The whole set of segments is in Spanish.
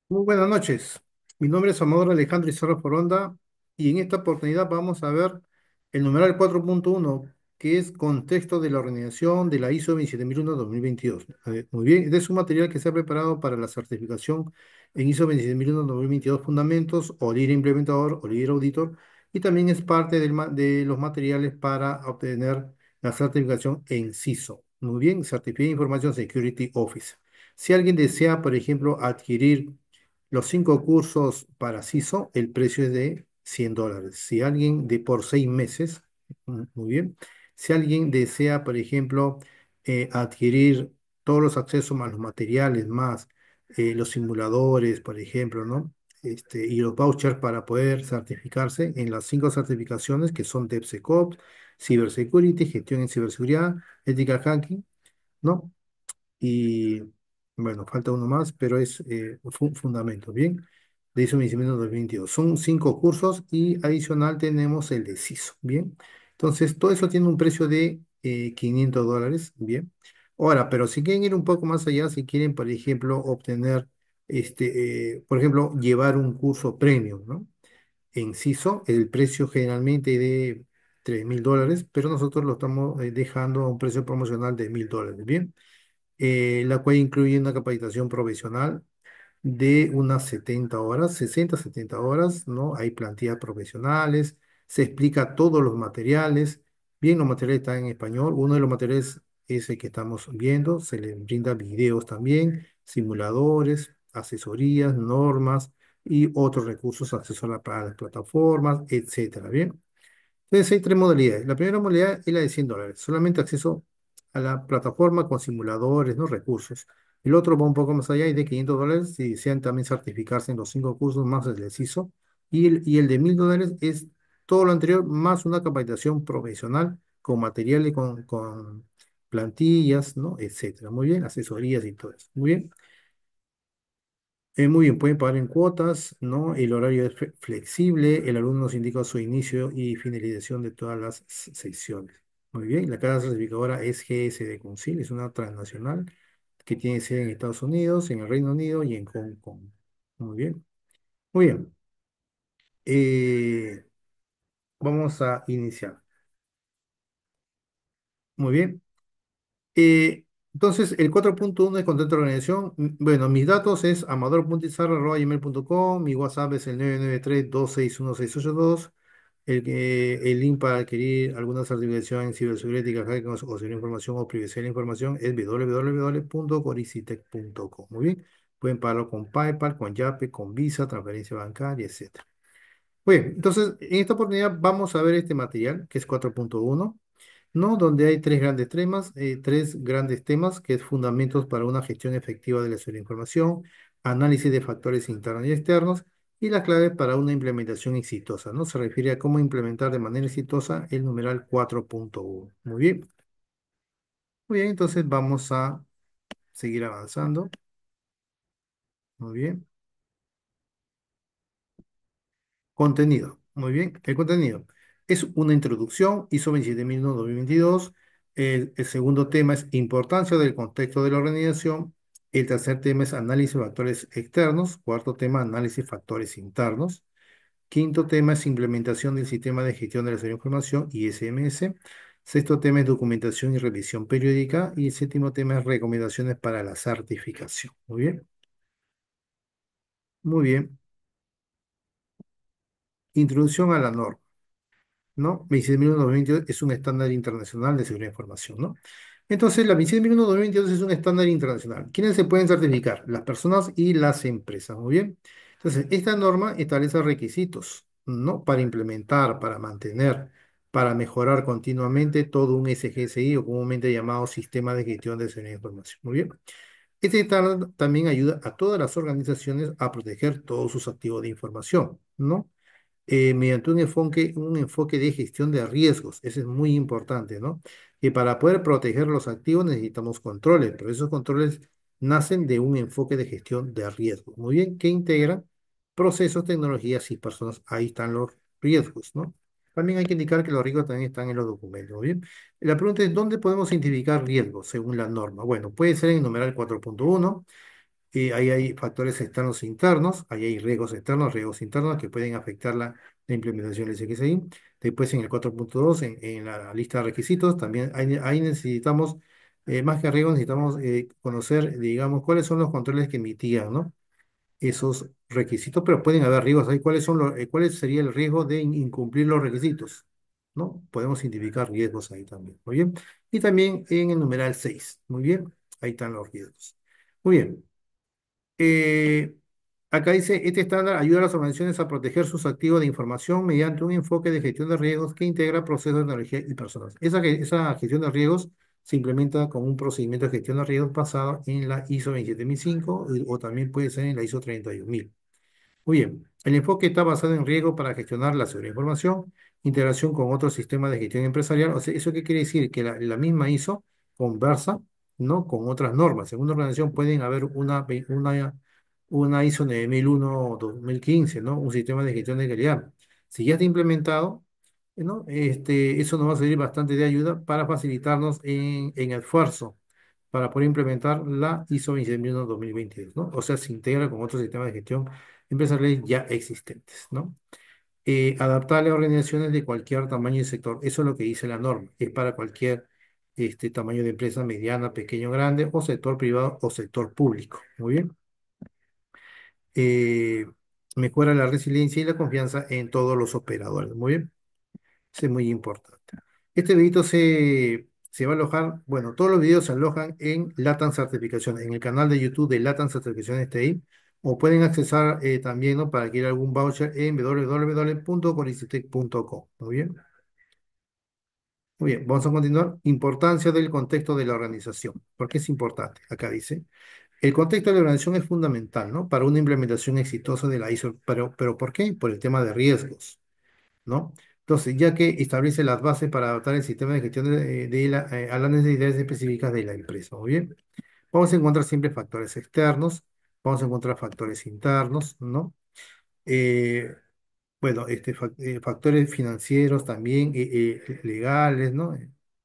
Muy buenas noches. Mi nombre es Amador Alejandro Izarra Foronda y en esta oportunidad vamos a ver el numeral 4.1, que es contexto de la organización de la ISO 27001-2022. Muy bien, este es un material que se ha preparado para la certificación en ISO 27001-2022 Fundamentos o líder implementador o líder auditor, y también es parte de los materiales para obtener la certificación en CISO. Muy bien, Certificado Information Security Officer. Si alguien desea, por ejemplo, adquirir los 5 cursos para CISO, el precio es de $100. Si alguien de por 6 meses, muy bien. Si alguien desea, por ejemplo, adquirir todos los accesos más los materiales, más los simuladores, por ejemplo, ¿no? Y los vouchers para poder certificarse en las 5 certificaciones que son DevSecOps, Cybersecurity, gestión en ciberseguridad, Ethical Hacking, ¿no? Y bueno, falta uno más, pero es fundamento, ¿bien? De ISO 27022. Son 5 cursos y adicional tenemos el de CISO, ¿bien? Entonces, todo eso tiene un precio de $500, ¿bien? Ahora, pero si quieren ir un poco más allá, si quieren, por ejemplo, obtener, por ejemplo, llevar un curso premium, ¿no? En CISO, el precio generalmente de $3000, pero nosotros lo estamos dejando a un precio promocional de $1000, ¿bien? La cual incluye una capacitación profesional de unas 70 horas, 60, 70 horas, ¿no? Hay plantillas profesionales, se explica todos los materiales, bien, los materiales están en español, uno de los materiales es el que estamos viendo, se les brinda videos también, simuladores, asesorías, normas y otros recursos, acceso a para las plataformas, etcétera, bien. Entonces hay 3 modalidades. La primera modalidad es la de $100, solamente acceso a la plataforma con simuladores, no recursos. El otro va un poco más allá y de $500 si desean también certificarse en los 5 cursos más el del CISO. Y el de $1000 es todo lo anterior más una capacitación profesional con materiales, con plantillas, ¿no? Etcétera. Muy bien, asesorías y todo eso. Muy bien. Muy bien, pueden pagar en cuotas, ¿no? El horario es flexible, el alumno nos indica su inicio y finalización de todas las secciones. Muy bien, la casa certificadora es GSD Concil, es una transnacional que tiene sede en Estados Unidos, en el Reino Unido y en Hong Kong. Muy bien, muy bien. Eh, Vamos a iniciar. Muy bien. Entonces, el 4.1 es contacto de organización. Bueno, mis datos es amador.izarra@gmail.com. Mi WhatsApp es el 993-261-682. El link para adquirir alguna certificación en ciberseguridad, hacking o seguridad de información o privacidad de la información es www.coricitec.com. Muy bien. Pueden pagarlo con PayPal, con Yape, con Visa, transferencia bancaria, etcétera. Muy bien, entonces en esta oportunidad vamos a ver este material que es 4.1, ¿no? Donde hay tres grandes temas, que es fundamentos para una gestión efectiva de la seguridad de información, análisis de factores internos y externos, y las claves para una implementación exitosa, ¿no? Se refiere a cómo implementar de manera exitosa el numeral 4.1. Muy bien, muy bien, entonces vamos a seguir avanzando. Muy bien. Contenido. Muy bien. El contenido es una introducción, ISO 27001-2022. El segundo tema es importancia del contexto de la organización. El tercer tema es análisis de factores externos. Cuarto tema, análisis de factores internos. Quinto tema es implementación del sistema de gestión de la seguridad de información, ISMS. Sexto tema es documentación y revisión periódica. Y el séptimo tema es recomendaciones para la certificación. Muy bien. Muy bien. Introducción a la norma, ¿no? 27001-2022 es un estándar internacional de seguridad de información, ¿no? Entonces, la 27001-2022 es un estándar internacional. ¿Quiénes se pueden certificar? Las personas y las empresas, ¿muy bien? Entonces, esta norma establece requisitos, ¿no? Para implementar, para mantener, para mejorar continuamente todo un SGSI o comúnmente llamado Sistema de Gestión de Seguridad de Información, ¿muy bien? Este estándar también ayuda a todas las organizaciones a proteger todos sus activos de información, ¿no? Mediante un enfoque de gestión de riesgos. Eso es muy importante, ¿no? Y para poder proteger los activos necesitamos controles, pero esos controles nacen de un enfoque de gestión de riesgos. Muy bien, que integra procesos, tecnologías y personas. Ahí están los riesgos, ¿no? También hay que indicar que los riesgos también están en los documentos, ¿muy bien? La pregunta es, ¿dónde podemos identificar riesgos según la norma? Bueno, puede ser en el numeral 4.1. Ahí hay factores externos e internos, ahí hay riesgos internos que pueden afectar la implementación del SXI. Después en el 4.2, en la lista de requisitos, también ahí necesitamos, más que riesgos, necesitamos conocer, digamos, cuáles son los controles que mitigan, ¿no? Esos requisitos, pero pueden haber riesgos ahí. ¿Cuál sería el riesgo de incumplir los requisitos? ¿No? Podemos identificar riesgos ahí también. Muy bien. Y también en el numeral 6. Muy bien. Ahí están los riesgos. Muy bien. Eh, Acá dice, este estándar ayuda a las organizaciones a proteger sus activos de información mediante un enfoque de gestión de riesgos que integra procesos, tecnología y personas. Esa gestión de riesgos se implementa con un procedimiento de gestión de riesgos basado en la ISO 27005 o también puede ser en la ISO 31000. Muy bien, el enfoque está basado en riesgo para gestionar la seguridad de información, integración con otros sistemas de gestión empresarial. O sea, ¿eso qué quiere decir? Que la misma ISO conversa, ¿no? Con otras normas. En una organización pueden haber una ISO 9001 o 2015, ¿no? Un sistema de gestión de calidad. Si ya está implementado, ¿no? Eso nos va a servir bastante de ayuda para facilitarnos en el esfuerzo para poder implementar la ISO 27001-2022, ¿no? O sea, se integra con otros sistemas de gestión empresariales ya existentes, ¿no? Adaptable a organizaciones de cualquier tamaño y sector. Eso es lo que dice la norma. Es para cualquier tamaño de empresa mediana, pequeño, grande, o sector privado o sector público. Muy bien. Eh, Mejora la resiliencia y la confianza en todos los operadores. Muy bien. Eso es muy importante. Este videito se va a alojar, bueno, todos los videos se alojan en Latam Certificación, en el canal de YouTube de Latam Certificaciones TI, o pueden accesar también, ¿no? Para adquirir algún voucher en www.conicitec.com. Muy bien. Muy bien, vamos a continuar. Importancia del contexto de la organización. ¿Por qué es importante? Acá dice, el contexto de la organización es fundamental, ¿no? Para una implementación exitosa de la ISO, pero ¿por qué? Por el tema de riesgos. ¿No? Entonces, ya que establece las bases para adaptar el sistema de gestión a las necesidades específicas de la empresa. Muy bien. Vamos a encontrar siempre factores externos, vamos a encontrar factores internos, ¿no? Eh, bueno, factores financieros también, legales, ¿no?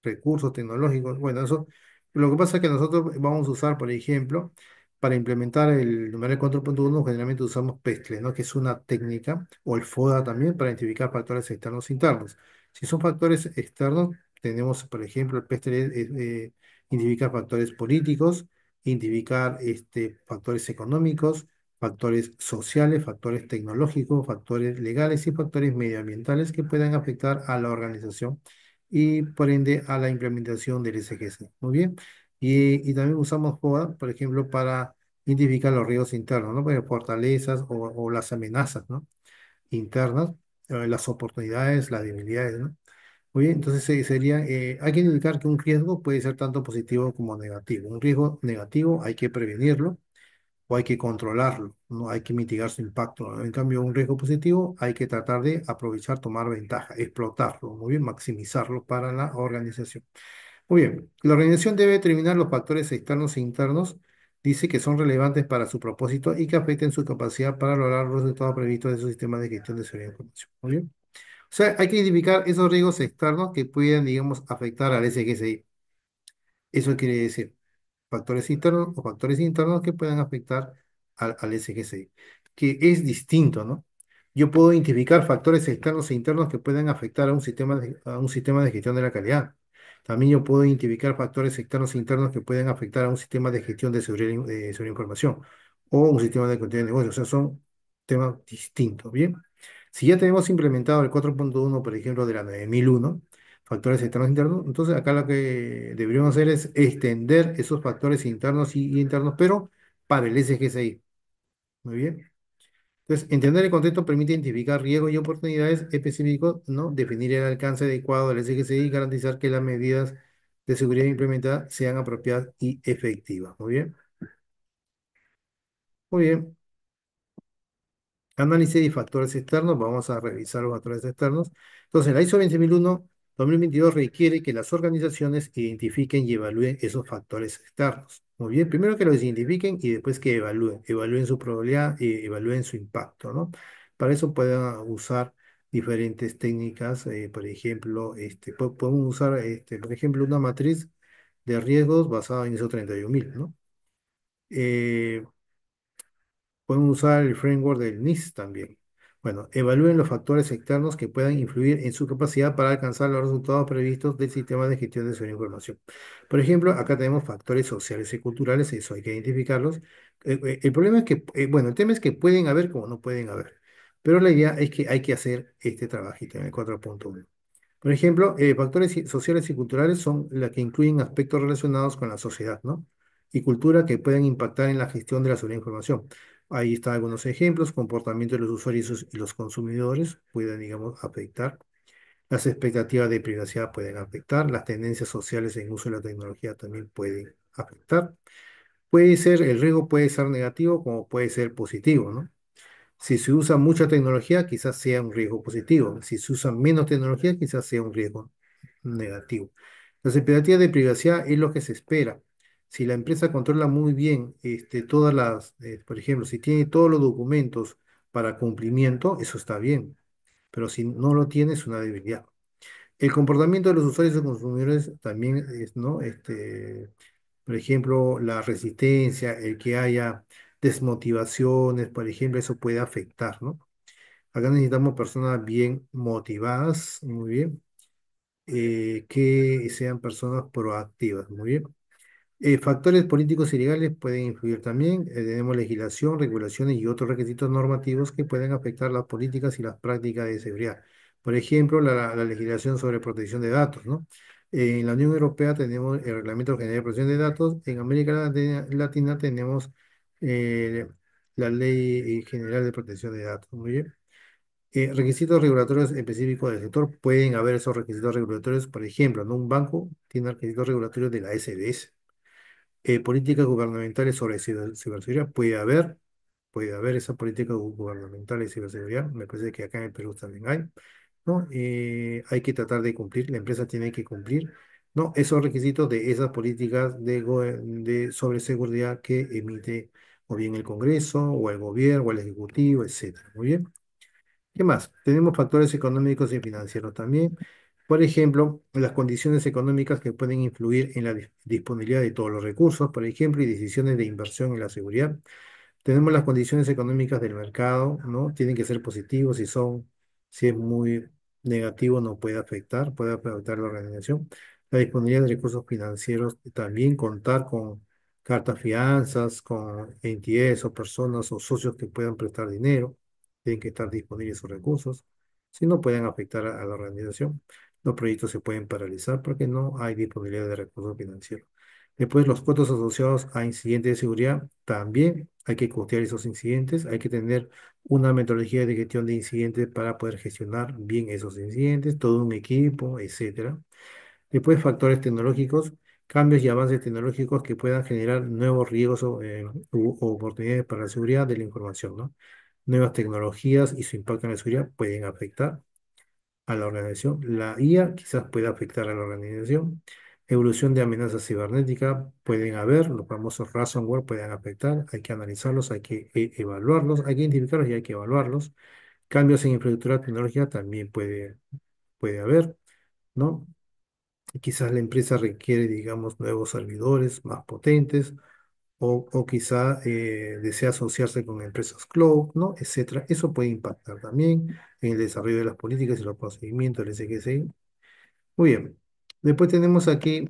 Recursos tecnológicos. Bueno, eso, lo que pasa es que nosotros vamos a usar, por ejemplo, para implementar el numeral 4.1, generalmente usamos PESTLE, ¿no? Que es una técnica, o el FODA también, para identificar factores externos e internos. Si son factores externos, tenemos, por ejemplo, el PESTLE identificar factores políticos, identificar factores económicos, factores sociales, factores tecnológicos, factores legales y factores medioambientales que puedan afectar a la organización y por ende a la implementación del SGC. Muy bien. Y también usamos FODA, por ejemplo, para identificar los riesgos internos, ¿no? Pues, fortalezas o las amenazas, ¿no? Internas, las oportunidades, las debilidades, ¿no? Muy bien, entonces hay que indicar que un riesgo puede ser tanto positivo como negativo. Un riesgo negativo hay que prevenirlo o hay que controlarlo, no hay que mitigar su impacto, ¿no? En cambio, un riesgo positivo hay que tratar de aprovechar, tomar ventaja, explotarlo, muy bien, maximizarlo para la organización. Muy bien, la organización debe determinar los factores externos e internos, dice que son relevantes para su propósito y que afecten su capacidad para lograr los resultados previstos de su sistema de gestión de seguridad de información. Muy bien. O sea, hay que identificar esos riesgos externos que pueden, digamos, afectar al SGSI. Eso quiere decir factores internos o factores internos que puedan afectar al SGCI, que es distinto, ¿no? Yo puedo identificar factores externos e internos que puedan afectar a un sistema de gestión de la calidad. También yo puedo identificar factores externos e internos que pueden afectar a un sistema de gestión de seguridad de información o un sistema de control de negocio. O sea, son temas distintos, ¿bien? Si ya tenemos implementado el 4.1, por ejemplo, de la 9001, factores externos e internos. Entonces, acá lo que deberíamos hacer es extender esos factores internos y internos, pero para el SGCI. Muy bien. Entonces, entender el contexto permite identificar riesgos y oportunidades específicos, ¿no? Definir el alcance adecuado del SGCI y garantizar que las medidas de seguridad implementadas sean apropiadas y efectivas. Muy bien. Muy bien. Análisis de factores externos, vamos a revisar los factores externos. Entonces, la ISO 20001-2022 requiere que las organizaciones identifiquen y evalúen esos factores externos. Muy bien, primero que los identifiquen y después que evalúen su probabilidad y evalúen su impacto, ¿no? Para eso pueden usar diferentes técnicas, por ejemplo, podemos usar, por ejemplo, una matriz de riesgos basada en ISO 31000, ¿no? Pueden usar el framework del NIST también. Bueno, evalúen los factores externos que puedan influir en su capacidad para alcanzar los resultados previstos del sistema de gestión de su información. Por ejemplo, acá tenemos factores sociales y culturales, eso hay que identificarlos. El problema es que, bueno, el tema es que pueden haber como no pueden haber, pero la idea es que hay que hacer este trabajito en el 4.1. Por ejemplo, factores sociales y culturales son las que incluyen aspectos relacionados con la sociedad, ¿no? Y cultura que pueden impactar en la gestión de la seguridad de información. Ahí están algunos ejemplos: comportamiento de los usuarios y los consumidores pueden, digamos, afectar. Las expectativas de privacidad pueden afectar. Las tendencias sociales en uso de la tecnología también pueden afectar. Puede ser, el riesgo puede ser negativo como puede ser positivo, ¿no? Si se usa mucha tecnología, quizás sea un riesgo positivo. Si se usa menos tecnología, quizás sea un riesgo negativo. Las expectativas de privacidad es lo que se espera. Si la empresa controla muy bien todas por ejemplo, si tiene todos los documentos para cumplimiento, eso está bien. Pero si no lo tiene, es una debilidad. El comportamiento de los usuarios y consumidores también es, ¿no? Por ejemplo, la resistencia, el que haya desmotivaciones, por ejemplo, eso puede afectar, ¿no? Acá necesitamos personas bien motivadas, muy bien, que sean personas proactivas, muy bien. Factores políticos y legales pueden influir también. Tenemos legislación, regulaciones y otros requisitos normativos que pueden afectar las políticas y las prácticas de seguridad. Por ejemplo, la legislación sobre protección de datos, ¿no? En la Unión Europea tenemos el Reglamento General de Protección de Datos. En América Latina tenemos eh, la Ley General de Protección de Datos. Muy bien. Requisitos regulatorios específicos del sector. Pueden haber esos requisitos regulatorios, por ejemplo, ¿no? Un banco tiene requisitos regulatorios de la SBS. Políticas gubernamentales sobre ciberseguridad. Puede haber esa política gubernamental de ciberseguridad. Me parece que acá en el Perú también hay, ¿no? Hay que tratar de cumplir, la empresa tiene que cumplir, ¿no? Esos requisitos de esas políticas sobre seguridad que emite o bien el Congreso, o el gobierno, o el Ejecutivo, etcétera. Muy bien. ¿Qué más? Tenemos factores económicos y financieros también. Por ejemplo, las condiciones económicas que pueden influir en la disponibilidad de todos los recursos, por ejemplo, y decisiones de inversión en la seguridad. Tenemos las condiciones económicas del mercado, ¿no? Tienen que ser positivos. Si es muy negativo, no puede afectar la organización. La disponibilidad de recursos financieros, también contar con cartas fianzas, con entidades o personas o socios que puedan prestar dinero. Tienen que estar disponibles esos recursos. Si no, pueden afectar a la organización. Los proyectos se pueden paralizar porque no hay disponibilidad de recursos financieros. Después, los costos asociados a incidentes de seguridad, también hay que costear esos incidentes, hay que tener una metodología de gestión de incidentes para poder gestionar bien esos incidentes, todo un equipo, etcétera. Después, factores tecnológicos, cambios y avances tecnológicos que puedan generar nuevos riesgos u oportunidades para la seguridad de la información, ¿no? Nuevas tecnologías y su impacto en la seguridad pueden afectar a la organización. La IA quizás pueda afectar a la organización. Evolución de amenazas cibernéticas pueden haber, los famosos ransomware pueden afectar, hay que analizarlos, hay que evaluarlos, hay que identificarlos y hay que evaluarlos. Cambios en infraestructura tecnológica también puede haber, ¿no? Quizás la empresa requiere, digamos, nuevos servidores más potentes, o quizá desea asociarse con empresas cloud, ¿no? Etcétera. Eso puede impactar también en el desarrollo de las políticas y los procedimientos del SGCI. Muy bien. Después tenemos aquí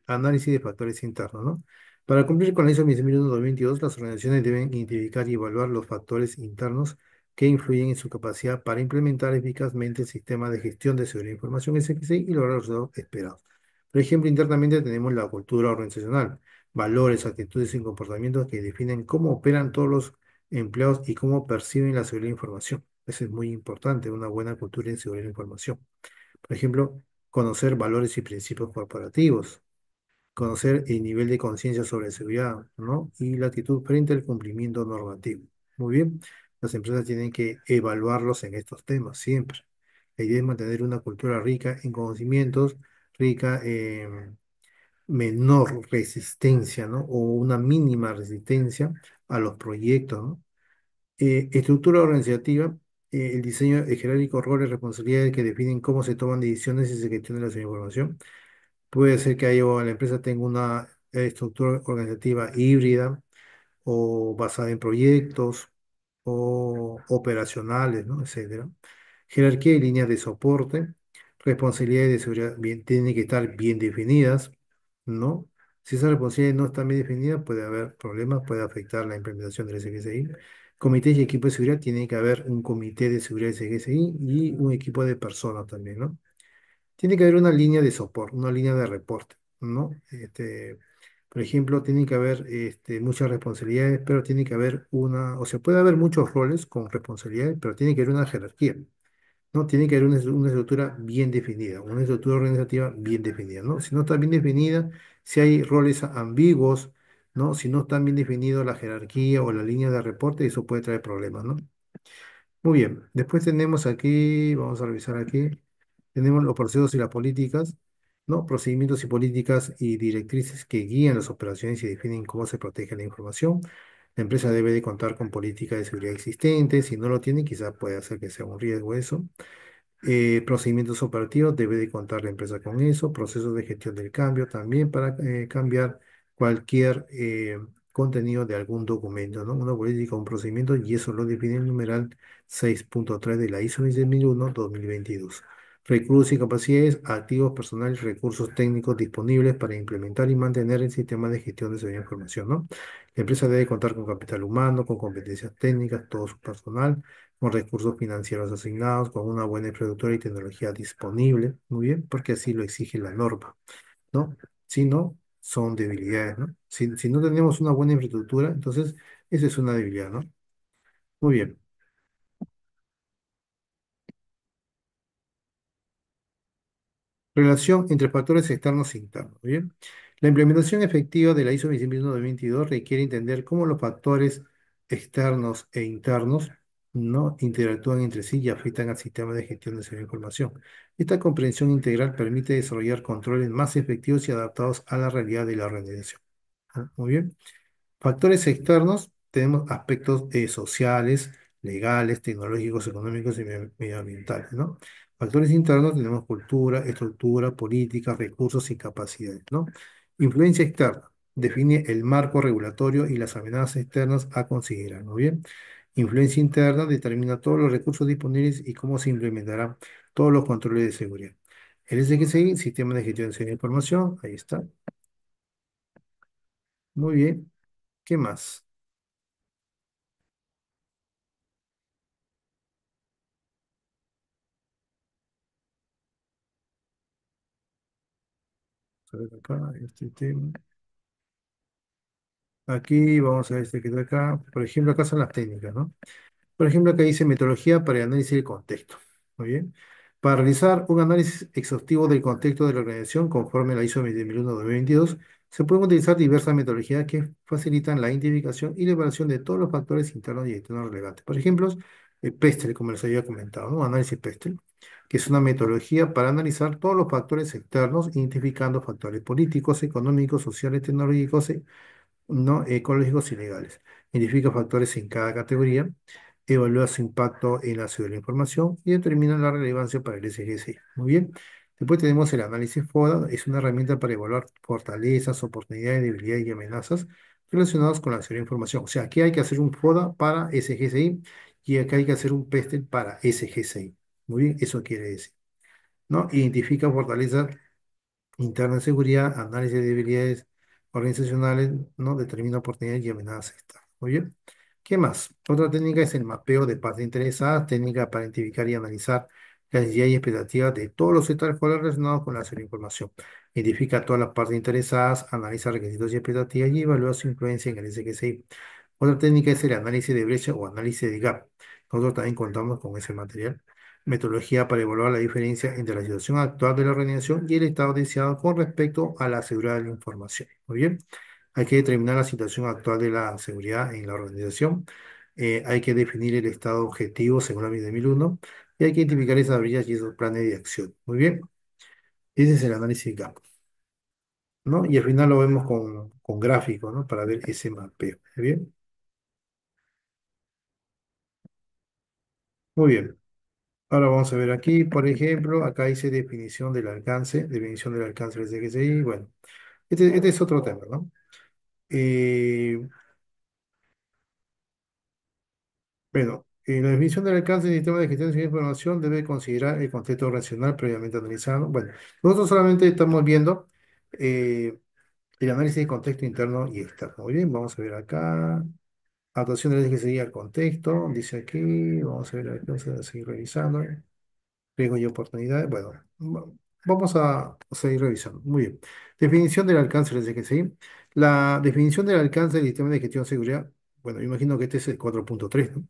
análisis de factores internos, ¿no? Para cumplir con la ISO 27001-2022, las organizaciones deben identificar y evaluar los factores internos que influyen en su capacidad para implementar eficazmente el sistema de gestión de seguridad de información SXI y lograr los resultados esperados. Por ejemplo, internamente tenemos la cultura organizacional, valores, actitudes y comportamientos que definen cómo operan todos los empleados y cómo perciben la seguridad de información. Eso es muy importante, una buena cultura en seguridad de información. Por ejemplo, conocer valores y principios corporativos, conocer el nivel de conciencia sobre seguridad, ¿no? Y la actitud frente al cumplimiento normativo. Muy bien, las empresas tienen que evaluarlos en estos temas siempre. La idea es mantener una cultura rica en conocimientos, rica en menor resistencia, ¿no? O una mínima resistencia a los proyectos, ¿no? Estructura organizativa, el diseño jerárquico, roles, responsabilidades que definen cómo se toman decisiones y se gestiona la información. Puede ser que la empresa tenga una estructura organizativa híbrida o basada en proyectos o operacionales, ¿no? Etcétera. Jerarquía y líneas de soporte, responsabilidades de seguridad tienen que estar bien definidas, ¿no? Si esas responsabilidades no están bien definidas, puede haber problemas, puede afectar la implementación del SGSI. Comités y equipos de seguridad, tiene que haber un comité de seguridad de SGSI y un equipo de personas también, ¿no? Tiene que haber una línea de soporte, una línea de reporte, ¿no? Por ejemplo, tiene que haber muchas responsabilidades, pero tiene que haber una, o sea, puede haber muchos roles con responsabilidades, pero tiene que haber una jerarquía, ¿no? Tiene que haber una estructura bien definida, una estructura organizativa bien definida, ¿no? Si no está bien definida, si hay roles ambiguos, ¿no? Si no está bien definido la jerarquía o la línea de reporte, eso puede traer problemas, ¿no? Muy bien, después tenemos aquí, vamos a revisar aquí. Tenemos los procesos y las políticas, ¿no? Procedimientos y políticas y directrices que guían las operaciones y definen cómo se protege la información. La empresa debe de contar con políticas de seguridad existentes. Si no lo tiene, quizás puede hacer que sea un riesgo eso. Procedimientos operativos, debe de contar la empresa con eso. Procesos de gestión del cambio también para cambiar cualquier contenido de algún documento, ¿no? Una política, un procedimiento, y eso lo define el numeral 6.3 de la ISO 20001-2022. Recursos y capacidades, activos personales, recursos técnicos disponibles para implementar y mantener el sistema de gestión de seguridad de información, ¿no? La empresa debe contar con capital humano, con competencias técnicas, todo su personal con recursos financieros asignados, con una buena infraestructura y tecnología disponible, muy bien, porque así lo exige la norma, ¿no? Si no, son debilidades, ¿no? Si no tenemos una buena infraestructura, entonces esa es una debilidad, ¿no? Muy bien. Relación entre factores externos e internos. Bien. La implementación efectiva de la ISO 27022 requiere entender cómo los factores externos e internos no interactúan entre sí y afectan al sistema de gestión de esa información. Esta comprensión integral permite desarrollar controles más efectivos y adaptados a la realidad de la organización. ¿Ah? Muy bien. Factores externos, tenemos aspectos sociales, legales, tecnológicos, económicos y medioambientales, ¿no? Factores internos, tenemos cultura, estructura, política, recursos y capacidades, ¿no? Influencia externa, define el marco regulatorio y las amenazas externas a considerar, ¿no bien? Influencia interna, determina todos los recursos disponibles y cómo se implementarán todos los controles de seguridad. El SGCI, Sistema de Gestión de Seguridad de Información, ahí está. Muy bien. ¿Qué más? A ver acá, este tema. Aquí vamos a ver este que está acá. Por ejemplo, acá son las técnicas, ¿no? Por ejemplo, acá dice metodología para el análisis del contexto. Muy bien. Para realizar un análisis exhaustivo del contexto de la organización conforme a la ISO 20001-2022, se pueden utilizar diversas metodologías que facilitan la identificación y la evaluación de todos los factores internos y externos relevantes. Por ejemplo, el PESTEL, como les había comentado, ¿no? Análisis PESTEL, que es una metodología para analizar todos los factores externos, identificando factores políticos, económicos, sociales, tecnológicos, no ecológicos y legales. Identifica factores en cada categoría, evalúa su impacto en la seguridad de la información y determina la relevancia para el SGSI. Muy bien. Después tenemos el análisis FODA, es una herramienta para evaluar fortalezas, oportunidades, debilidades y amenazas relacionadas con la seguridad de información. O sea, aquí hay que hacer un FODA para SGSI y aquí hay que hacer un PESTEL para SGSI. Muy bien, eso quiere decir, ¿no? Identifica fortalezas interna de seguridad, análisis de debilidades organizacionales, ¿no? Determina oportunidades y amenazas externas. Muy bien. ¿Qué más? Otra técnica es el mapeo de partes interesadas, técnica para identificar y analizar las necesidades y expectativas de todos los sectores relacionados con la serie de información. Identifica todas las partes interesadas, analiza requisitos y expectativas y evalúa su influencia en el SQCI. Otra técnica es el análisis de brecha o análisis de gap. Nosotros también contamos con ese material. Metodología para evaluar la diferencia entre la situación actual de la organización y el estado deseado con respecto a la seguridad de la información. Muy bien. Hay que determinar la situación actual de la seguridad en la organización. Hay que definir el estado objetivo según la 2001 y hay que identificar esas brillas y esos planes de acción. Muy bien. Ese es el análisis gap, ¿no? Y al final lo vemos con gráfico, ¿no? Para ver ese mapeo. ¿Muy bien? Muy bien. Ahora vamos a ver aquí, por ejemplo, acá dice definición del alcance del CGCI. Bueno, este es otro tema, ¿no? Eh, Bueno, la definición del alcance del sistema de gestión de información debe considerar el contexto racional previamente analizado. Bueno, nosotros solamente estamos viendo eh, el análisis de contexto interno y externo. Muy bien, vamos a ver acá. Actuación de que seguir el contexto, dice aquí. Vamos a ver aquí, vamos a seguir revisando. Riesgo y oportunidades. Bueno, vamos a seguir revisando. Muy bien. Definición del alcance del SGCI. La definición del alcance del sistema de gestión de seguridad. Bueno, imagino que este es el 4.3, ¿no?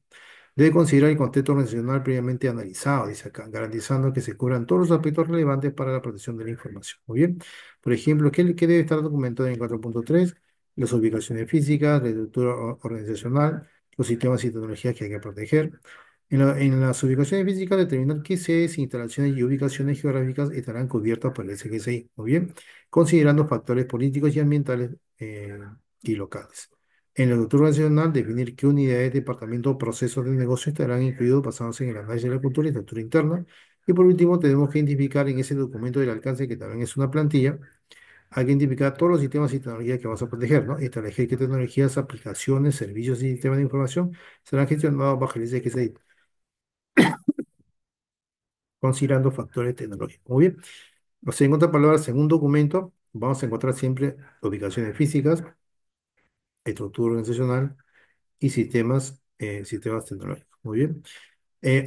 Debe considerar el contexto organizacional previamente analizado, dice acá, garantizando que se cubran todos los aspectos relevantes para la protección de la información. Muy bien. Por ejemplo, ¿qué debe estar documentado en 4.3? Las ubicaciones físicas, la estructura organizacional, los sistemas y tecnologías que hay que proteger. En las ubicaciones físicas, determinar qué sedes, instalaciones y ubicaciones geográficas estarán cubiertas por el SGCI. Muy bien. Considerando factores políticos y ambientales y locales. En la cultura nacional, definir qué unidades, departamentos o procesos de negocio estarán incluidos basándose en el análisis de la cultura y la estructura interna. Y por último, tenemos que identificar en ese documento del alcance, que también es una plantilla, hay que identificar todos los sistemas y tecnologías que vamos a proteger, ¿no? Establecer qué tecnologías, aplicaciones, servicios y sistemas de información serán gestionados bajo el SGCI, considerando factores tecnológicos. Muy bien. O sea, en otras palabras, en un documento vamos a encontrar siempre ubicaciones físicas, estructura organizacional y sistemas tecnológicos. Muy bien.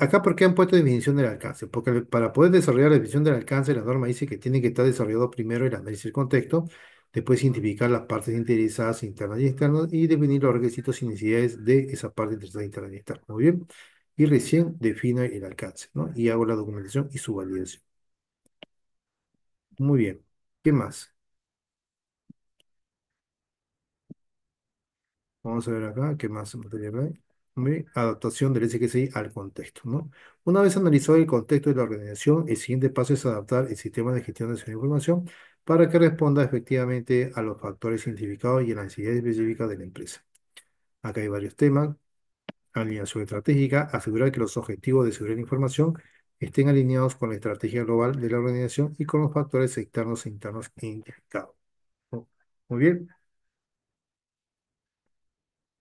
Acá, ¿por qué han puesto definición del alcance? Porque para poder desarrollar la definición del alcance, la norma dice que tiene que estar desarrollado primero el análisis del contexto, después identificar las partes interesadas internas y externas y definir los requisitos y necesidades de esa parte interesada interna y externa. Muy bien. Y recién define el alcance, ¿no? Y hago la documentación y su validación. Muy bien. ¿Qué más? Vamos a ver acá, ¿qué más material hay? Muy bien. Adaptación del SQCI al contexto, ¿no? Una vez analizado el contexto de la organización, el siguiente paso es adaptar el sistema de gestión de esa información para que responda efectivamente a los factores identificados y a las necesidades específicas de la empresa. Acá hay varios temas. Alineación estratégica, asegurar que los objetivos de seguridad de la información estén alineados con la estrategia global de la organización y con los factores externos e internos identificados. ¿No? Muy bien.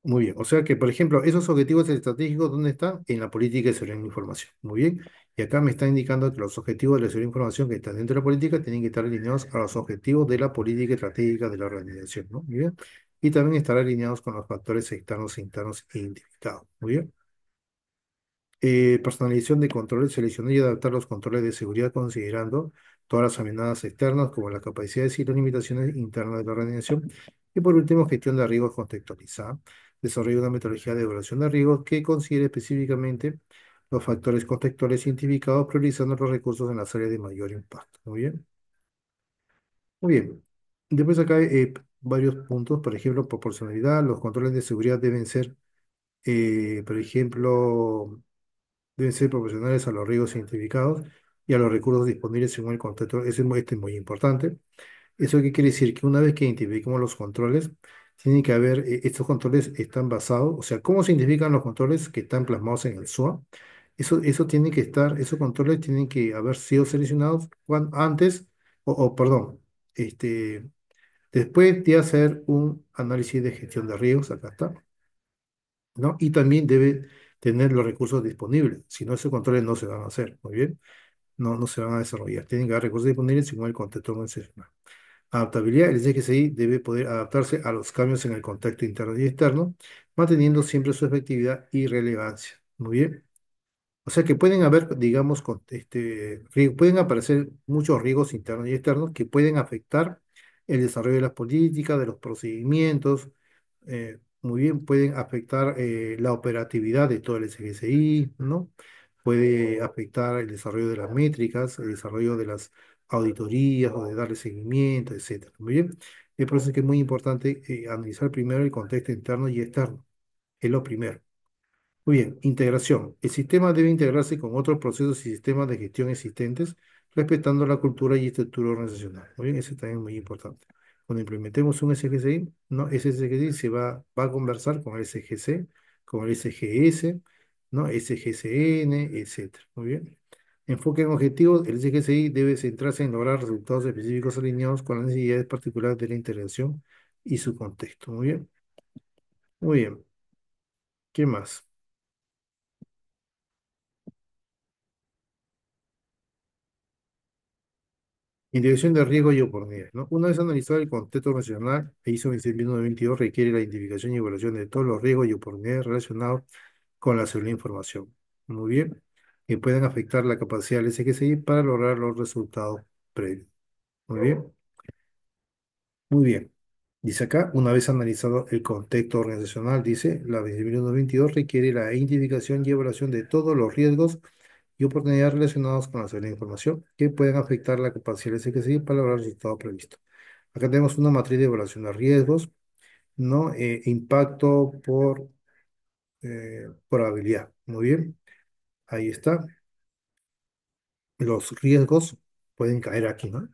Muy bien, o sea que, por ejemplo, esos objetivos estratégicos, ¿dónde están? En la política de seguridad de la información. Muy bien, y acá me está indicando que los objetivos de la seguridad de la información que están dentro de la política tienen que estar alineados a los objetivos de la política estratégica de la organización, ¿no? Muy bien, y también estar alineados con los factores externos e internos identificados. Muy bien. Personalización de controles, seleccionar y adaptar los controles de seguridad considerando todas las amenazas externas como las capacidades y las limitaciones internas de la organización. Y por último, gestión de riesgos contextualizada. Desarrollo de una metodología de evaluación de riesgos que considere específicamente los factores contextuales identificados, priorizando los recursos en las áreas de mayor impacto. Muy bien. Muy bien. Después acá hay varios puntos, por ejemplo, proporcionalidad. Los controles de seguridad deben ser, por ejemplo, deben ser proporcionales a los riesgos identificados y a los recursos disponibles según el contexto. Este es muy importante. ¿Eso qué quiere decir? Que una vez que identifiquemos los controles, tiene que haber, estos controles están basados, o sea, ¿cómo se identifican los controles que están plasmados en el SOA? Eso tiene que estar, esos controles tienen que haber sido seleccionados antes, perdón, este, después de hacer un análisis de gestión de riesgos, acá está, ¿no? Y también debe tener los recursos disponibles, si no, esos controles no se van a hacer, muy bien, no se van a desarrollar. Tienen que haber recursos disponibles según el contexto organizacional. Adaptabilidad, el CGCI debe poder adaptarse a los cambios en el contexto interno y externo, manteniendo siempre su efectividad y relevancia. Muy bien. O sea que pueden haber, digamos, pueden aparecer muchos riesgos internos y externos que pueden afectar el desarrollo de las políticas, de los procedimientos, muy bien, pueden afectar la operatividad de todo el SGCI, ¿no? Puede afectar el desarrollo de las métricas, el desarrollo de las auditorías o de darle seguimiento, etcétera. Muy bien. Es por eso que es muy importante analizar primero el contexto interno y externo. Es lo primero. Muy bien, integración. El sistema debe integrarse con otros procesos y sistemas de gestión existentes, respetando la cultura y estructura organizacional. Muy bien, eso también es muy importante. Cuando implementemos un SGCI, ¿no? Ese SGCI va a conversar con el SGC, con el SGS, ¿no? SGCN, etcétera. Muy bien. Enfoque en objetivos. El SGCI debe centrarse en lograr resultados específicos alineados con las necesidades particulares de la integración y su contexto. Muy bien. Muy bien. ¿Qué más? Indicación de riesgo y oportunidades, ¿no? Una vez analizado el contexto nacional, ISO 26922 requiere la identificación y evaluación de todos los riesgos y oportunidades relacionados con la seguridad de información. Muy bien. Que puedan afectar la capacidad del SGCI para lograr los resultados previos. Muy bien. Muy bien. Dice acá, una vez analizado el contexto organizacional, dice, la 20122 requiere la identificación y evaluación de todos los riesgos y oportunidades relacionados con la seguridad de información que pueden afectar la capacidad del SGCI para lograr el resultado previsto. Acá tenemos una matriz de evaluación de riesgos, ¿no? Impacto por probabilidad. Muy bien, ahí está. Los riesgos pueden caer aquí, ¿no?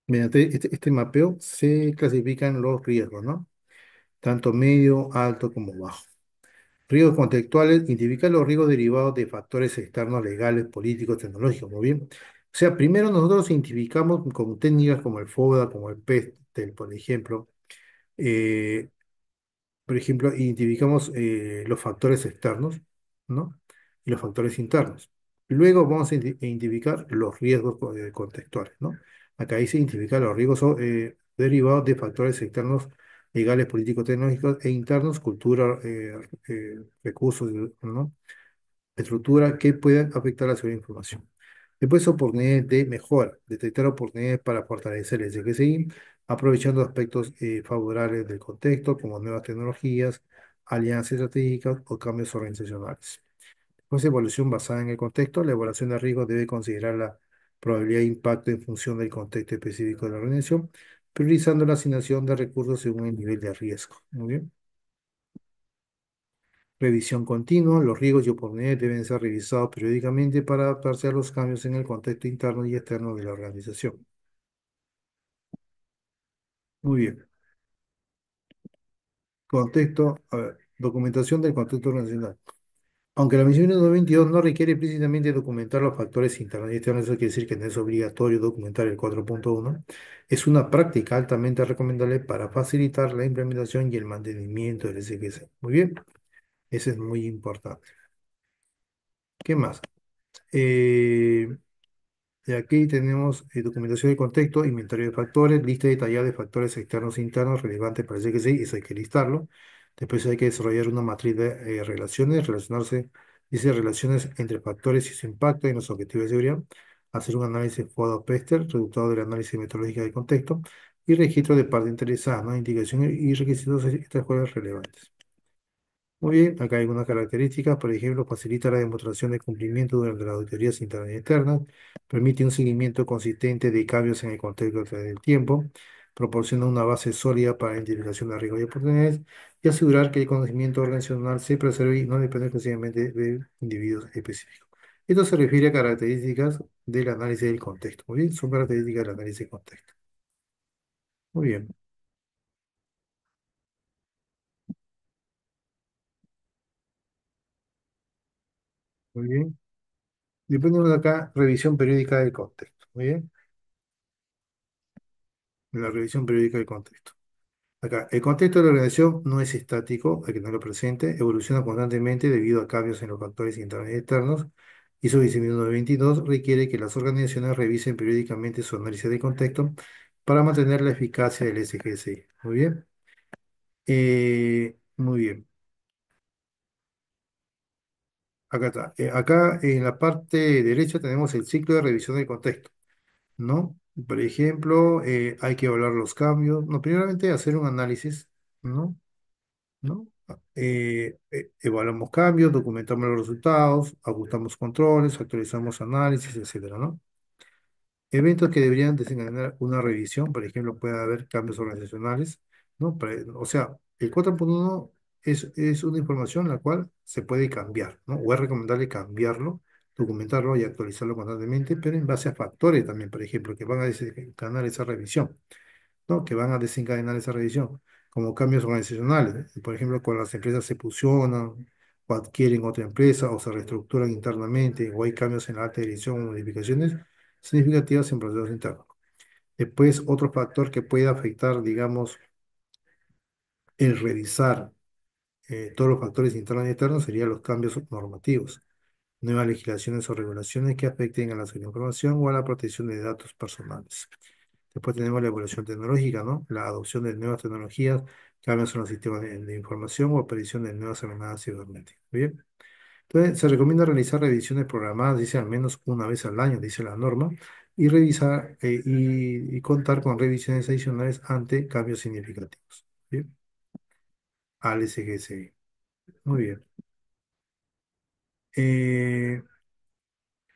Mediante este mapeo se clasifican los riesgos, ¿no? Tanto medio, alto como bajo. Riesgos contextuales identifican los riesgos derivados de factores externos legales, políticos, tecnológicos, muy bien. O sea, primero nosotros identificamos con técnicas como el FODA, como el PESTEL, por ejemplo, eh, identificamos los factores externos, ¿no? Y los factores internos. Luego vamos a identificar los riesgos contextuales, ¿no? Acá ahí se identifican los riesgos derivados de factores externos, legales, políticos, tecnológicos e internos, cultura, recursos, ¿no? Estructura que puedan afectar la seguridad de información. Después, oportunidades de mejora, detectar oportunidades para fortalecer el CGCI, aprovechando aspectos favorables del contexto, como nuevas tecnologías, alianzas estratégicas o cambios organizacionales. Después, evaluación basada en el contexto. La evaluación de riesgos debe considerar la probabilidad de impacto en función del contexto específico de la organización, priorizando la asignación de recursos según el nivel de riesgo. Muy bien. Revisión continua. Los riesgos y oportunidades deben ser revisados periódicamente para adaptarse a los cambios en el contexto interno y externo de la organización. Muy bien. Contexto, a ver, documentación del contexto organizacional. Aunque la misión 122 no requiere explícitamente documentar los factores internos y externos, eso quiere decir que no es obligatorio documentar el 4.1, es una práctica altamente recomendable para facilitar la implementación y el mantenimiento del SGC. Muy bien, ese es muy importante. ¿Qué más? Eh, Y aquí tenemos documentación de contexto, inventario de factores, lista detallada de factores externos e internos relevantes para el CXI, eso hay que listarlo. Después hay que desarrollar una matriz de relaciones, relacionarse, dice relaciones entre factores y su impacto en los objetivos de seguridad, hacer un análisis FODA-PESTEL, resultado del análisis metodológico de contexto y registro de parte interesada, ¿no? Indicación y requisitos extraescolares relevantes. Muy bien, acá hay algunas características, por ejemplo, facilita la demostración de cumplimiento durante las auditorías internas y externas, permite un seguimiento consistente de cambios en el contexto a través del tiempo, proporciona una base sólida para la identificación de riesgos y oportunidades y asegurar que el conocimiento organizacional se preserve y no depende exclusivamente de individuos específicos. Esto se refiere a características del análisis del contexto. Muy bien, son características del análisis del contexto. Muy bien, muy bien. Después tenemos acá revisión periódica del contexto. Muy bien. La revisión periódica del contexto. Acá, el contexto de la organización no es estático, hay que tenerlo presente, evoluciona constantemente debido a cambios en los factores internos y externos. ISO 16922 requiere que las organizaciones revisen periódicamente su análisis de contexto para mantener la eficacia del SGSI. Muy bien. Muy bien. Acá está. Acá en la parte derecha tenemos el ciclo de revisión del contexto, ¿no? Por ejemplo, hay que evaluar los cambios. No, primeramente hacer un análisis, ¿no? ¿No? Evaluamos cambios, documentamos los resultados, ajustamos controles, actualizamos análisis, etcétera, ¿no? Eventos que deberían desencadenar una revisión, por ejemplo, puede haber cambios organizacionales, ¿no? O sea, el 4.1 es una información la cual se puede cambiar, ¿no? O es recomendable cambiarlo, documentarlo y actualizarlo constantemente, pero en base a factores también, por ejemplo, que van a desencadenar esa revisión, ¿no? Que van a desencadenar esa revisión, como cambios organizacionales. Por ejemplo, cuando las empresas se fusionan o adquieren otra empresa o se reestructuran internamente o hay cambios en la alta dirección o modificaciones significativas en procesos internos. Después, otro factor que puede afectar, digamos, el revisar todos los factores internos y externos serían los cambios normativos, nuevas legislaciones o regulaciones que afecten a la seguridad de información o a la protección de datos personales. Después tenemos la evolución tecnológica, ¿no? La adopción de nuevas tecnologías, cambios en los sistemas de información o aparición de nuevas amenazas cibernéticas. Bien. Entonces, se recomienda realizar revisiones programadas, dice al menos una vez al año, dice la norma, y revisar y contar con revisiones adicionales ante cambios significativos. Bien. Al SGSI. Muy bien. Eh,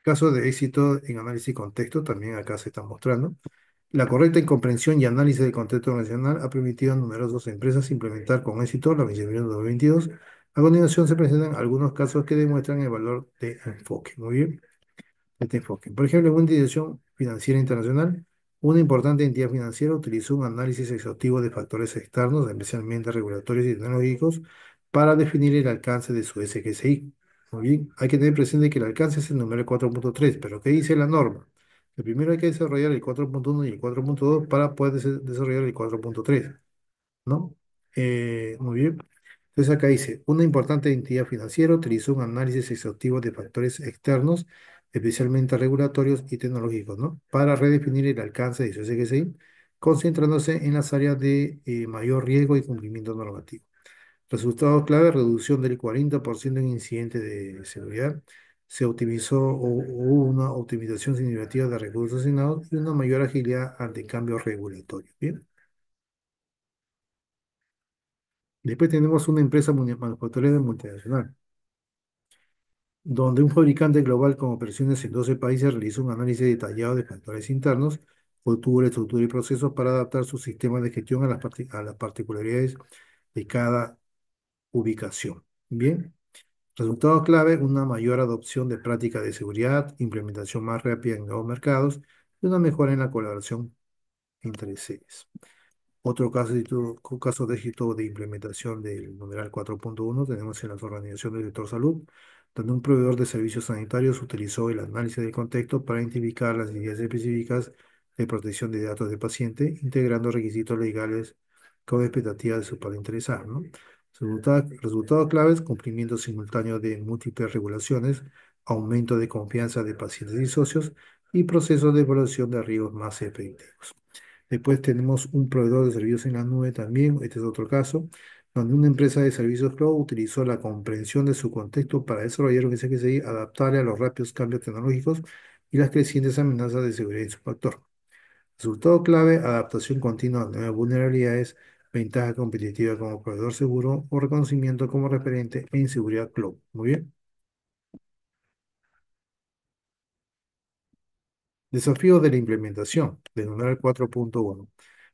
Casos de éxito en análisis y contexto, también acá se está mostrando. La correcta comprensión y análisis del contexto nacional ha permitido a numerosas empresas implementar con éxito la Misión 2022. A continuación se presentan algunos casos que demuestran el valor de enfoque. Muy bien, este enfoque. Por ejemplo, en una institución financiera internacional, una importante entidad financiera utilizó un análisis exhaustivo de factores externos, especialmente regulatorios y tecnológicos, para definir el alcance de su SGSI. Muy bien, hay que tener presente que el alcance es el número 4.3, pero ¿qué dice la norma? Que primero hay que desarrollar el 4.1 y el 4.2 para poder desarrollar el 4.3, ¿no? Muy bien. Entonces acá dice, una importante entidad financiera utilizó un análisis exhaustivo de factores externos, especialmente regulatorios y tecnológicos, ¿no? Para redefinir el alcance de su SGSI, concentrándose en las áreas de mayor riesgo y cumplimiento normativo. Resultado clave, reducción del 40% en incidentes de seguridad. Se optimizó o hubo una optimización significativa de recursos asignados y una mayor agilidad ante cambios regulatorios. Bien. Después tenemos una empresa manufacturera multinacional, donde un fabricante global con operaciones en 12 países realizó un análisis detallado de factores internos, cultura, estructura y procesos para adaptar su sistema de gestión a a las particularidades de cada ubicación. Bien. Resultado clave, una mayor adopción de prácticas de seguridad, implementación más rápida en nuevos mercados y una mejora en la colaboración entre sedes. Otro caso de éxito de implementación del numeral 4.1 tenemos en las organizaciones del sector salud, donde un proveedor de servicios sanitarios utilizó el análisis del contexto para identificar las necesidades específicas de protección de datos del paciente, integrando requisitos legales con expectativas de su parte interesada, ¿no? Resultados claves, cumplimiento simultáneo de múltiples regulaciones, aumento de confianza de pacientes y socios y procesos de evaluación de riesgos más efectivos. Después tenemos un proveedor de servicios en la nube también, este es otro caso, donde una empresa de servicios cloud utilizó la comprensión de su contexto para desarrollar un SXI adaptable a los rápidos cambios tecnológicos y las crecientes amenazas de seguridad en su factor. Resultado clave, adaptación continua a nuevas vulnerabilidades, ventaja competitiva como proveedor seguro o reconocimiento como referente en seguridad cloud. Muy bien. Desafíos de la implementación del numeral 4.1.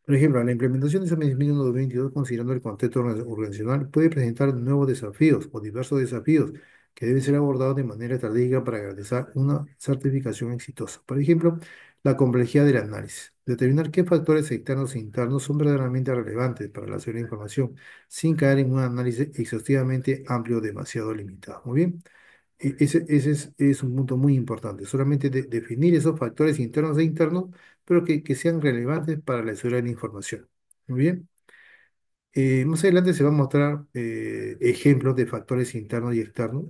Por ejemplo, la implementación de esa medicina en 2022, considerando el contexto organizacional, puede presentar nuevos desafíos o diversos desafíos que deben ser abordados de manera estratégica para garantizar una certificación exitosa. Por ejemplo, la complejidad del análisis. Determinar qué factores externos e internos son verdaderamente relevantes para la seguridad de la información, sin caer en un análisis exhaustivamente amplio o demasiado limitado. Muy bien. Es un punto muy importante. Solamente definir esos factores internos e internos, pero que sean relevantes para la seguridad de la información. Muy bien. Más adelante se va a mostrar ejemplos de factores internos y externos,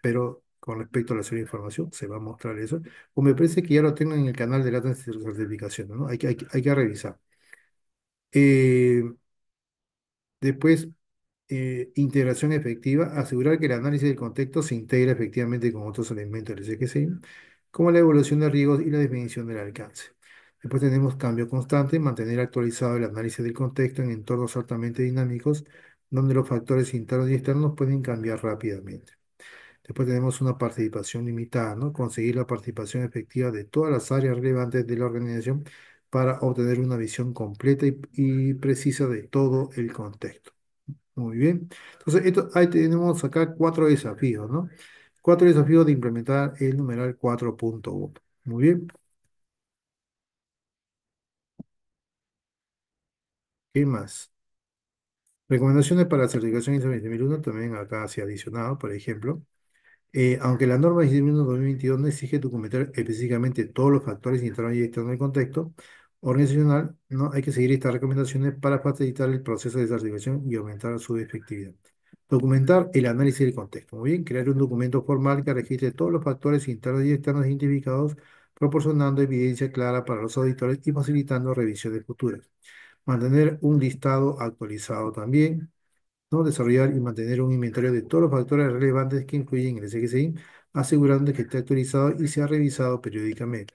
pero con respecto a la seguridad de información se va a mostrar eso. O me parece que ya lo tengo en el canal de la certificación, ¿no? Hay que revisar. Eh, Después, integración efectiva, asegurar que el análisis del contexto se integra efectivamente con otros elementos del SQCI, como la evaluación de riesgos y la definición del alcance. Después tenemos cambio constante, mantener actualizado el análisis del contexto en entornos altamente dinámicos, donde los factores internos y externos pueden cambiar rápidamente. Después tenemos una participación limitada, ¿no? Conseguir la participación efectiva de todas las áreas relevantes de la organización para obtener una visión completa y precisa de todo el contexto. Muy bien. Entonces, ahí tenemos acá cuatro desafíos, ¿no? Cuatro desafíos de implementar el numeral 4.1. Muy bien. ¿Qué más? Recomendaciones para la certificación ISO 20001 también acá se ha adicionado, por ejemplo. Aunque la norma 27001-2022 no exige documentar específicamente todos los factores internos y externos del contexto organizacional, no hay que seguir estas recomendaciones para facilitar el proceso de certificación y aumentar su efectividad. Documentar el análisis del contexto. Muy bien, crear un documento formal que registre todos los factores internos y externos identificados, proporcionando evidencia clara para los auditores y facilitando revisiones futuras. Mantener un listado actualizado también, ¿no? Desarrollar y mantener un inventario de todos los factores relevantes que influyen en el SGCI, asegurando que esté actualizado y sea revisado periódicamente.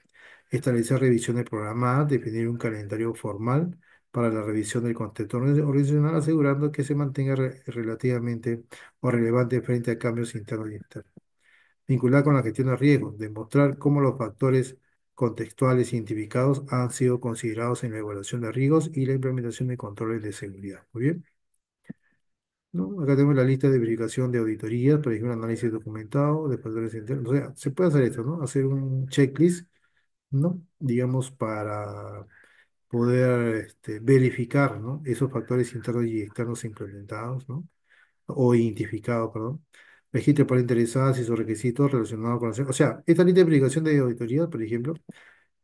Establecer revisiones programadas, definir un calendario formal para la revisión del contexto organizacional, asegurando que se mantenga relativamente o relevante frente a cambios internos y externos. Vincular con la gestión de riesgos, demostrar cómo los factores contextuales identificados han sido considerados en la evaluación de riesgos y la implementación de controles de seguridad. Muy bien. ¿No? Acá tenemos la lista de verificación de auditorías, por ejemplo, análisis documentado de factores internos. O sea, se puede hacer esto, ¿no? Hacer un checklist, ¿no? Digamos, para poder verificar, ¿no? Esos factores internos y externos implementados, ¿no? O identificados, perdón. Registro para interesadas y sus requisitos relacionados con o sea, esta lista de verificación de auditorías, por ejemplo,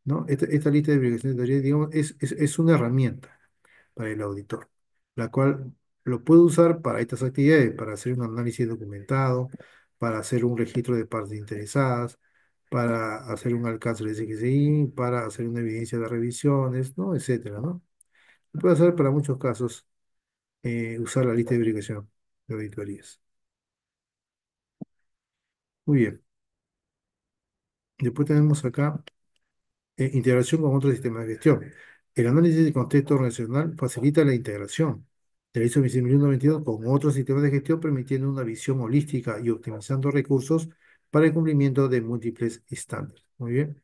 ¿no? Esta lista de verificación de auditorías, digamos, es una herramienta para el auditor, la cual lo puede usar para estas actividades, para hacer un análisis documentado, para hacer un registro de partes interesadas, para hacer un alcance de SGCI, para hacer una evidencia de revisiones, ¿no? Etcétera, ¿no? Se puede hacer para muchos casos usar la lista de verificación de auditorías. Muy bien. Después tenemos acá integración con otros sistemas de gestión. El análisis de contexto organizacional facilita la integración del ISO 27022 con otros sistemas de gestión, permitiendo una visión holística y optimizando recursos para el cumplimiento de múltiples estándares. Muy bien.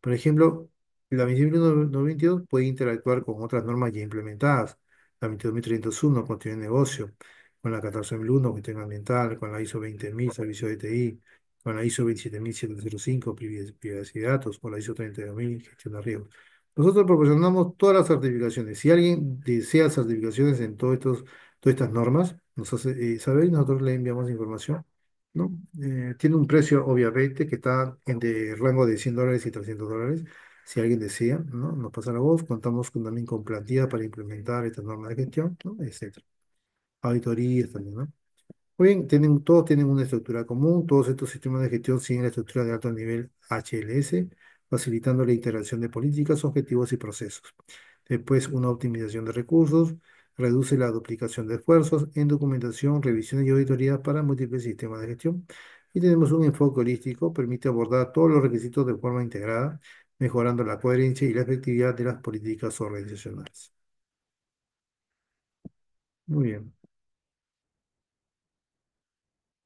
Por ejemplo, la 27022 puede interactuar con otras normas ya implementadas. La 22301, Continuidad de negocio, con la 14001, gestión ambiental, con la ISO 20000, servicio de TI, con la ISO 27705, privacidad de datos, con la ISO 32000, gestión de riesgos. Nosotros proporcionamos todas las certificaciones. Si alguien desea certificaciones en todas estas normas, nos hace saber y nosotros le enviamos información, ¿no? Tiene un precio, obviamente, que está en de rango de $100 y $300. Si alguien desea, ¿no? Nos pasa la voz. Contamos también con plantilla para implementar estas normas de gestión, ¿no? Etcétera. Auditorías también, ¿no? Muy bien, todos tienen una estructura común. Todos estos sistemas de gestión siguen la estructura de alto nivel HLS, facilitando la integración de políticas, objetivos y procesos. Después, una optimización de recursos, reduce la duplicación de esfuerzos en documentación, revisiones y auditorías para múltiples sistemas de gestión. Y tenemos un enfoque holístico, permite abordar todos los requisitos de forma integrada, mejorando la coherencia y la efectividad de las políticas organizacionales. Muy bien.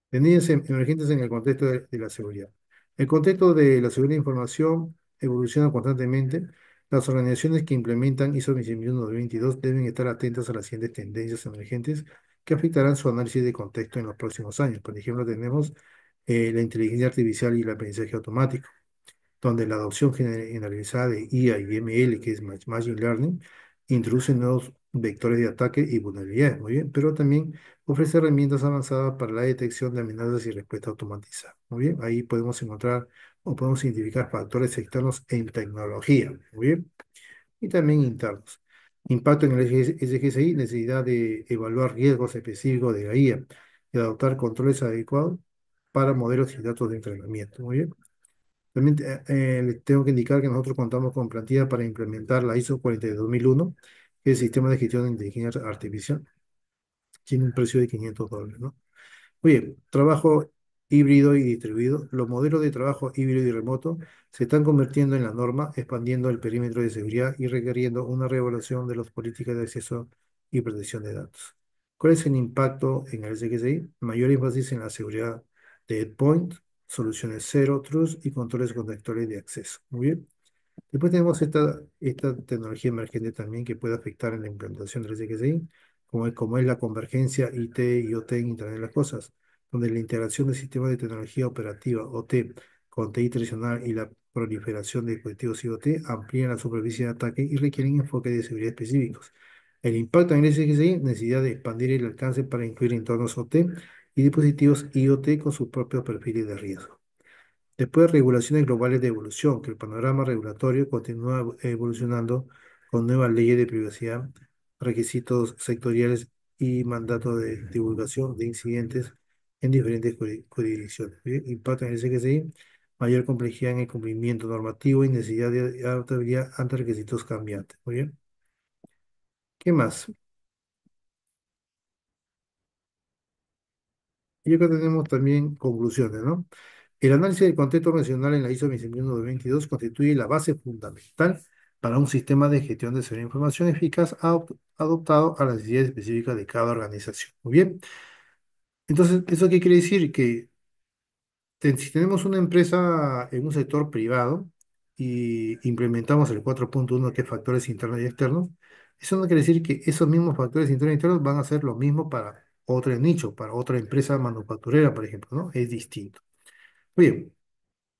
Tendencias emergentes en el contexto de la seguridad. El contexto de la seguridad de información evoluciona constantemente. Las organizaciones que implementan ISO 27022 deben estar atentas a las siguientes tendencias emergentes que afectarán su análisis de contexto en los próximos años. Por ejemplo, tenemos la inteligencia artificial y el aprendizaje automático, donde la adopción generalizada de IA y ML, que es Machine Learning, introduce nuevos vectores de ataque y vulnerabilidades, muy bien, pero también ofrece herramientas avanzadas para la detección de amenazas y respuesta automatizada. Muy bien, ahí podemos encontrar o podemos identificar factores externos en tecnología, muy bien, y también internos. Impacto en el SGSI, necesidad de evaluar riesgos específicos de la IA y adoptar controles adecuados para modelos y datos de entrenamiento. Muy bien. También les tengo que indicar que nosotros contamos con plantilla para implementar la ISO 42001, que es el Sistema de Gestión de Inteligencia Artificial. Tiene un precio de $500, ¿no? Oye, trabajo híbrido y distribuido. Los modelos de trabajo híbrido y remoto se están convirtiendo en la norma, expandiendo el perímetro de seguridad y requiriendo una reevaluación de las políticas de acceso y protección de datos. ¿Cuál es el impacto en el SXI? Mayor énfasis en la seguridad de endpoint, soluciones cero trust y controles contextuales de acceso. Muy bien. Después tenemos esta tecnología emergente también que puede afectar en la implementación del SXI, como es la convergencia IT y OT en Internet de las Cosas, donde la integración de sistemas de tecnología operativa OT con TI tradicional y la proliferación de dispositivos IoT amplían la superficie de ataque y requieren enfoques de seguridad específicos. El impacto en el SXI, necesidad de expandir el alcance para incluir entornos OT y dispositivos IoT con sus propios perfiles de riesgo. Después, regulaciones globales de evolución, que el panorama regulatorio continúa evolucionando con nuevas leyes de privacidad, requisitos sectoriales y mandato de divulgación de incidentes en diferentes jurisdicciones. ¿Bien? Impacto en el CGCI, mayor complejidad en el cumplimiento normativo y necesidad de adaptabilidad ante requisitos cambiantes. Muy bien. ¿Qué más? Y acá tenemos también conclusiones, ¿no? El análisis del contexto nacional en la ISO 27022 constituye la base fundamental para un sistema de gestión de seguridad de información eficaz adoptado a las necesidades específicas de cada organización. Muy bien. Entonces, ¿eso qué quiere decir? Que si tenemos una empresa en un sector privado y implementamos el 4.1, que es factores internos y externos, eso no quiere decir que esos mismos factores internos y externos van a ser lo mismo para otro nicho, para otra empresa manufacturera, por ejemplo, ¿no? Es distinto. Muy bien.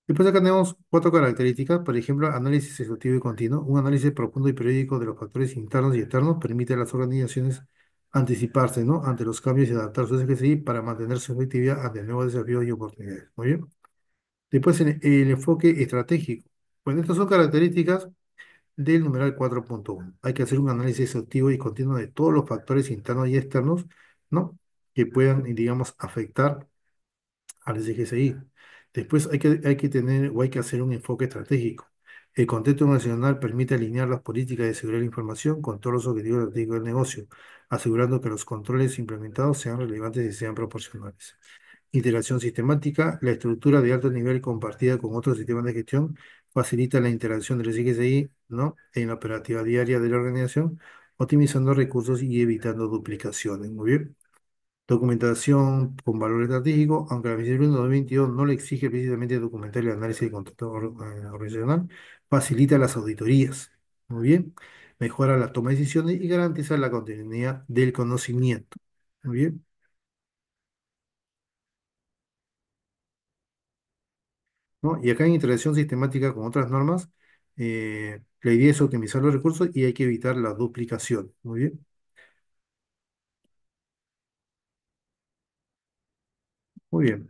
Después acá tenemos cuatro características, por ejemplo, análisis exhaustivo y continuo. Un análisis profundo y periódico de los factores internos y externos permite a las organizaciones anticiparse, ¿no? Ante los cambios y adaptar sus SGCI para mantener su efectividad ante nuevos desafíos y oportunidades. Muy bien. Después el enfoque estratégico. Bueno, estas son características del numeral 4.1. Hay que hacer un análisis exhaustivo y continuo de todos los factores internos y externos, ¿no? Que puedan, digamos, afectar al SGCI. Después hay que tener o hay que hacer un enfoque estratégico. El contexto nacional permite alinear las políticas de seguridad de la información con todos los objetivos estratégicos del negocio, asegurando que los controles implementados sean relevantes y sean proporcionales. Integración sistemática. La estructura de alto nivel compartida con otros sistemas de gestión facilita la interacción del SGCI, ¿no? En la operativa diaria de la organización, optimizando recursos y evitando duplicaciones. Muy bien. Documentación con valor estratégico, aunque la Misión 2022 no le exige precisamente documentar el análisis de contexto organizacional, facilita las auditorías. Muy bien. Mejora la toma de decisiones y garantiza la continuidad del conocimiento. Muy bien. ¿No? Y acá en interacción sistemática con otras normas, la idea es optimizar los recursos y hay que evitar la duplicación. Muy bien. Muy bien.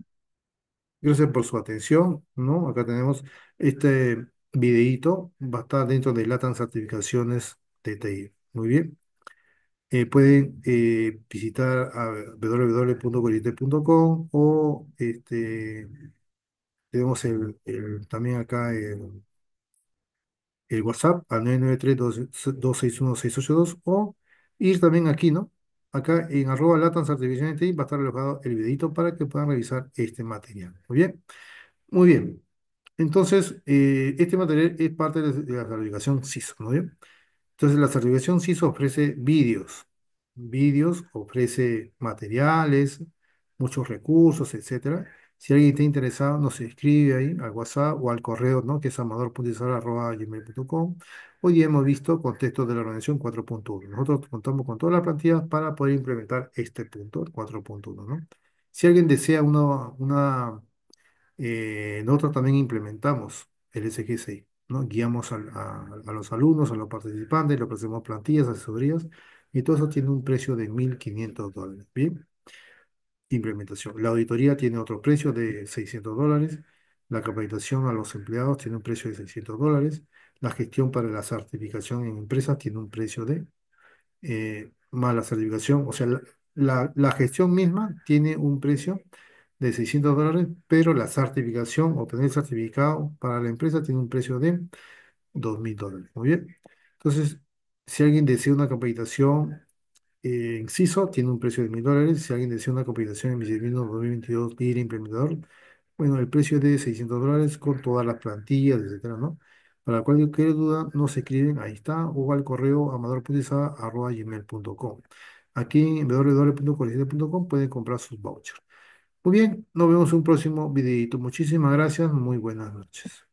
Gracias por su atención, ¿no? Acá tenemos este videíto, va a estar dentro de LATAM Certificaciones de TI. Muy bien. Pueden visitar a www.colite.com o tenemos también acá el WhatsApp al 993-261-682 o ir también aquí, ¿no? Acá en arroba LATAM Certificaciones de TI va a estar alojado el videíto para que puedan revisar este material. Muy bien. Muy bien. Entonces, este material es parte de la certificación CISO, ¿no? ¿Bien? Entonces, la certificación CISO ofrece vídeos, ofrece materiales, muchos recursos, etcétera. Si alguien está interesado, nos escribe ahí al WhatsApp o al correo, ¿no? Que es amador.izar@gmail.com. Hoy día hemos visto contextos de la organización 4.1. Nosotros contamos con todas las plantillas para poder implementar este punto, el 4.1, ¿no? Si alguien desea nosotros también implementamos el SG6, ¿no? Guiamos a los alumnos, a los participantes, le ofrecemos plantillas, asesorías, y todo eso tiene un precio de $1.500. Bien, implementación. La auditoría tiene otro precio de $600. La capacitación a los empleados tiene un precio de $600. La gestión para la certificación en empresas tiene un precio de más la certificación, o sea, la gestión misma tiene un precio de $600, pero la certificación, obtener el certificado para la empresa tiene un precio de $2.000. Muy bien. Entonces, si alguien desea una capacitación en CISO, tiene un precio de $1.000. Si alguien desea una capacitación en Michelin 2022 Líder Implementador, bueno, el precio es de $600 con todas las plantillas, etcétera, ¿no? Para cualquier duda, nos escriben, ahí está, o al correo amador.gmail.com. Aquí en www.colecete.com pueden comprar sus vouchers. Muy bien, nos vemos en un próximo videito. Muchísimas gracias, muy buenas noches.